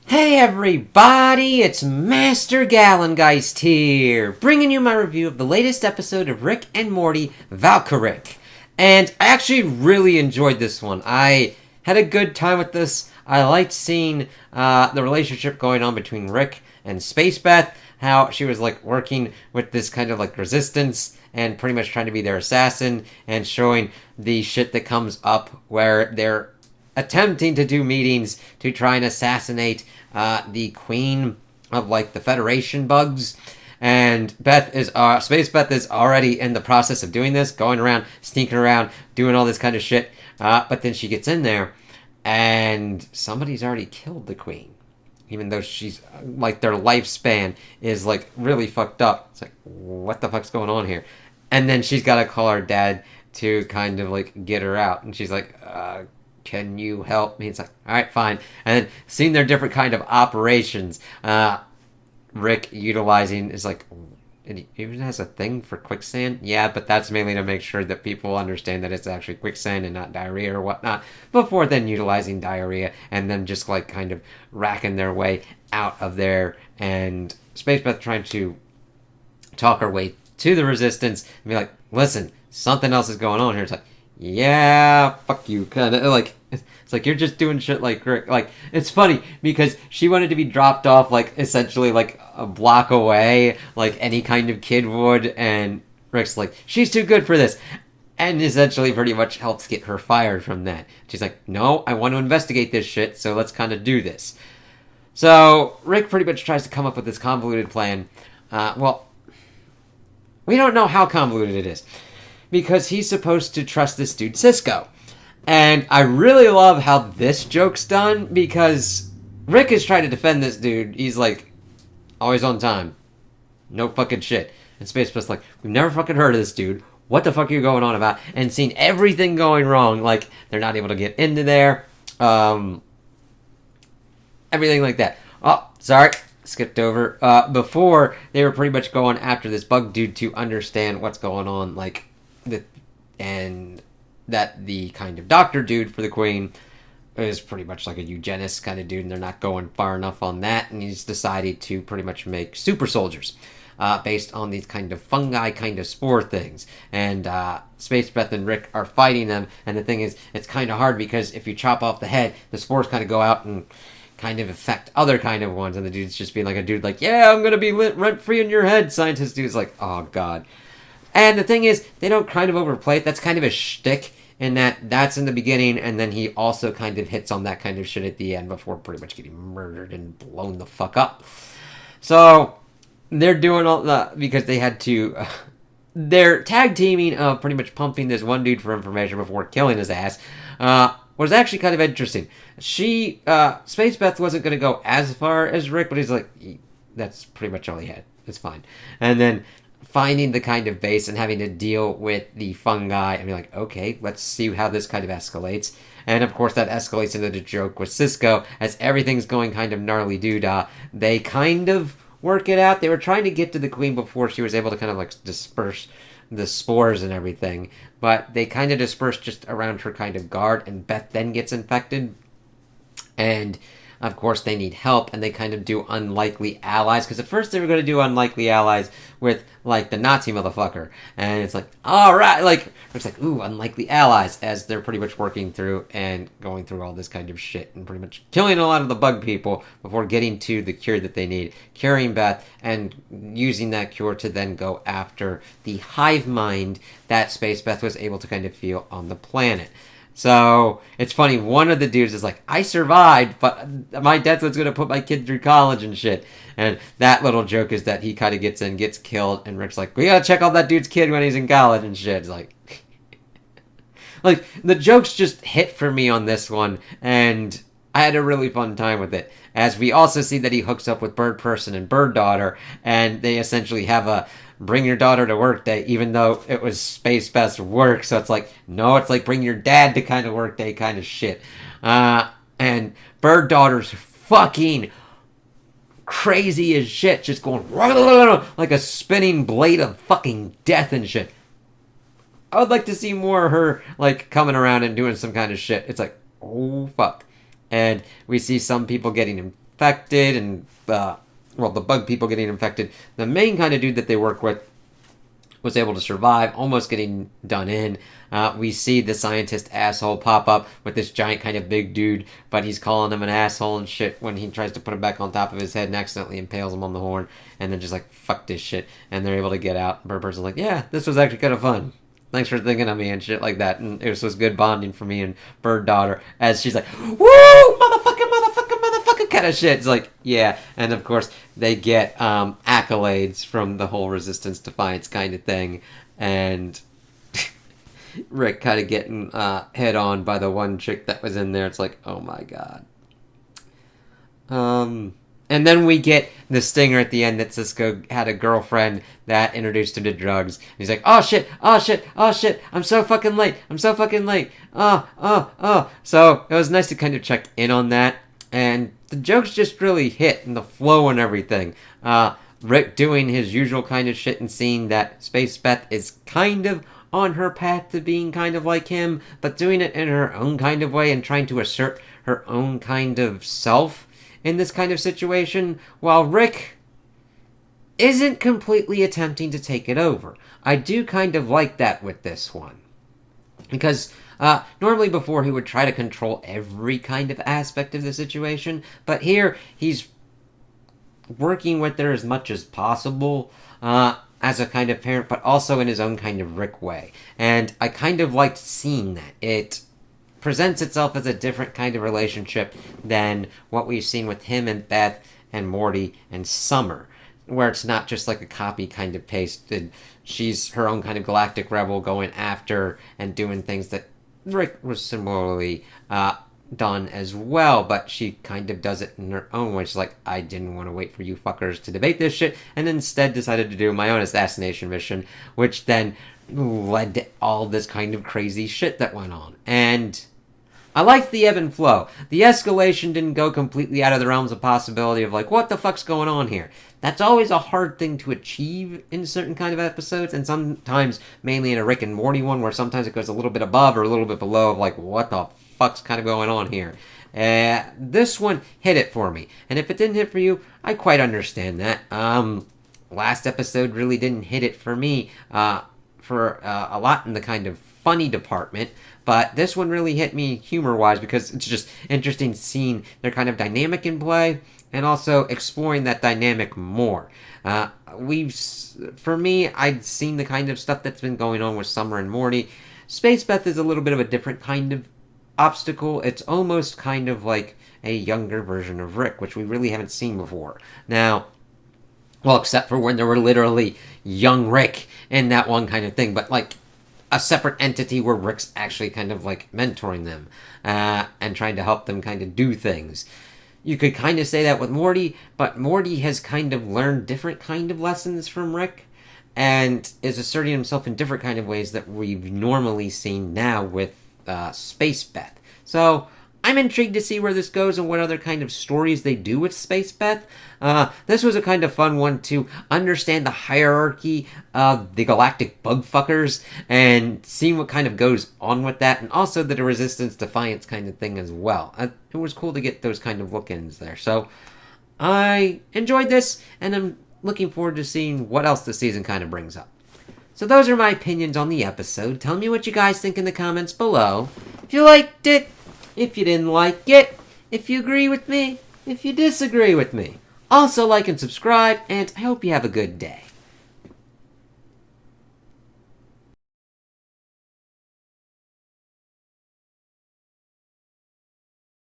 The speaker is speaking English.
Hey everybody, it's Master Gallengeist here, bringing you my review of the latest episode of Rick and Morty Valkyrick. And I actually really enjoyed this one. I had a good time with this. I liked seeing the relationship going on between Rick and Space Beth, how she was like working with this kind of like resistance and pretty much trying to be their assassin and showing the shit that comes up where they're attempting to do meetings to try and assassinate the queen of like the Federation bugs. And Space Beth is already in the process of doing this, going around, sneaking around, doing all this kind of shit. But then she gets in there, and somebody's already killed the queen. Even though she's, like, their lifespan is, like, really fucked up. It's like, what the fuck's going on here? And then she's got to call her dad to kind of, like, get her out. And she's like, can you help me? It's like, all right, fine. And then seeing their different kind of operations, Rick utilizing is like, it even has a thing for quicksand. Yeah, but that's mainly to make sure that people understand that it's actually quicksand and not diarrhea or whatnot. Before then, utilizing diarrhea and then just like kind of racking their way out of there. And Space Beth trying to talk her way to the resistance and be like, listen, something else is going on here. It's like, yeah, fuck you, kind of like, it's like you're just doing shit like Rick. Like, it's funny because she wanted to be dropped off like essentially like a block away, like any kind of kid would, and Rick's like, she's too good for this, and essentially pretty much helps get her fired from that. She's like, no, I want to investigate this shit, so let's kind of do this. So Rick pretty much tries to come up with this convoluted plan. Well, we don't know how convoluted it is, because he's supposed to trust this dude, Cisco. And I really love how this joke's done, because Rick is trying to defend this dude. He's like, always on time. No fucking shit. And Space Beth's like, we've never fucking heard of this dude. What the fuck are you going on about? And seeing everything going wrong, like, they're not able to get into there. Everything like that. Oh, sorry. Skipped over. Before, they were pretty much going after this bug dude to understand what's going on, like, and that the kind of doctor dude for the queen is pretty much like a eugenist kind of dude, and they're not going far enough on that, and he's decided to pretty much make super soldiers based on these kind of fungi kind of spore things. And Space Beth and Rick are fighting them, and the thing is, it's kind of hard because if you chop off the head, the spores kind of go out and kind of affect other kind of ones, and the dude's just being like a dude like, yeah, I'm gonna be rent-free in your head. Scientist dude's like, oh god. And the thing is, they don't kind of overplay it. That's kind of a shtick in that's in the beginning, and then he also kind of hits on that kind of shit at the end before pretty much getting murdered and blown the fuck up. So, they're doing all that because they had to... they're tag teaming of pretty much pumping this one dude for information before killing his ass. Was actually kind of interesting. Space Beth wasn't going to go as far as Rick, but he's like, that's pretty much all he had. It's fine. And then finding the kind of base and having to deal with the fungi and be like, okay, let's see how this kind of escalates. And of course that escalates into the joke with Cisco as everything's going kind of gnarly doodah. They kind of work it out. They were trying to get to the queen before she was able to kind of like disperse the spores and everything, but they kind of disperse just around her kind of guard, and Beth then gets infected. And of course, they need help, and they kind of do unlikely allies, because at first they were going to do unlikely allies with, like, the Nazi motherfucker, and it's like, alright, like, it's like, ooh, unlikely allies, as they're pretty much working through and going through all this kind of shit, and pretty much killing a lot of the bug people before getting to the cure that they need, curing Beth, and using that cure to then go after the hive mind that Space Beth was able to kind of feel on the planet. So, it's funny, one of the dudes is like, I survived, but my death was going to put my kid through college and shit. And that little joke is that he kind of gets in, gets killed, and Rick's like, we gotta check out that dude's kid when he's in college and shit. It's like, like, the jokes just hit for me on this one, and I had a really fun time with it. As we also see that he hooks up with Bird Person and Bird Daughter, and they essentially have a bring your daughter to work day, even though it was Space Beth's work. So it's like, no, it's like bring your dad to kind of work day kind of shit. And Bird Daughter's fucking crazy as shit, just going like a spinning blade of fucking death and shit. I would like to see more of her, like, coming around and doing some kind of shit. It's like, oh, fuck. And we see some people getting infected and, the bug people getting infected, the main kind of dude that they work with was able to survive, almost getting done in. We see the scientist asshole pop up with this giant kind of big dude, but he's calling him an asshole and shit when he tries to put him back on top of his head and accidentally impales him on the horn, and then just like, fuck this shit, and they're able to get out. Bird Person's like, yeah, this was actually kind of fun. Thanks for thinking of me and shit like that. And it was just good bonding for me and Bird Daughter as she's like, woo, motherfucker, kind of shit. It's like, yeah. And of course, they get accolades from the whole Resistance Defiance kind of thing. And Rick kind of getting head on by the one chick that was in there. It's like, oh my god. And then we get the stinger at the end that Cisco had a girlfriend that introduced him to drugs. And he's like, oh shit, I'm so fucking late. So it was nice to kind of check in on that. And the jokes just really hit, and the flow and everything. Rick doing his usual kind of shit and seeing that Space Beth is kind of on her path to being kind of like him, but doing it in her own kind of way and trying to assert her own kind of self in this kind of situation, while Rick isn't completely attempting to take it over. I do kind of like that with this one. Because normally before he would try to control every kind of aspect of the situation, but here he's working with her as much as possible as a kind of parent, but also in his own kind of Rick way. And I kind of liked seeing that. It presents itself as a different kind of relationship than what we've seen with him and Beth and Morty and Summer, where it's not just like a copy kind of pasted. She's her own kind of galactic rebel going after and doing things that Rick was similarly done as well, but she kind of does it in her own way. She's like, I didn't want to wait for you fuckers to debate this shit, and instead decided to do my own assassination mission, which then led to all this kind of crazy shit that went on. And I liked the ebb and flow. The escalation didn't go completely out of the realms of possibility of like, what the fuck's going on here? That's always a hard thing to achieve in certain kind of episodes, and sometimes, mainly in a Rick and Morty one, where sometimes it goes a little bit above or a little bit below of like, what the fuck's kind of going on here? This one hit it for me, and if it didn't hit for you, I quite understand that. Last episode really didn't hit it for me for a lot in the kind of funny department, but this one really hit me humor-wise because it's just interesting seeing their kind of dynamic in play and also exploring that dynamic more. For me, I'd seen the kind of stuff that's been going on with Summer and Morty. Space Beth is a little bit of a different kind of obstacle. It's almost kind of like a younger version of Rick, which we really haven't seen before. Now, well, except for when there were literally young Rick in that one kind of thing, but like a separate entity where Rick's actually kind of like mentoring them and trying to help them kind of do things. You could kind of say that with Morty, but Morty has kind of learned different kind of lessons from Rick and is asserting himself in different kind of ways that we've normally seen now with Space Beth. So I'm intrigued to see where this goes and what other kind of stories they do with Space Beth. This was a kind of fun one to understand the hierarchy of the galactic bug fuckers and seeing what kind of goes on with that, and also the Resistance Defiance kind of thing as well. It was cool to get those kind of look-ins there. So I enjoyed this, and I'm looking forward to seeing what else the season kind of brings up. So those are my opinions on the episode. Tell me what you guys think in the comments below. If you liked it, if you didn't like it, if you agree with me, if you disagree with me. Also like and subscribe, and I hope you have a good day.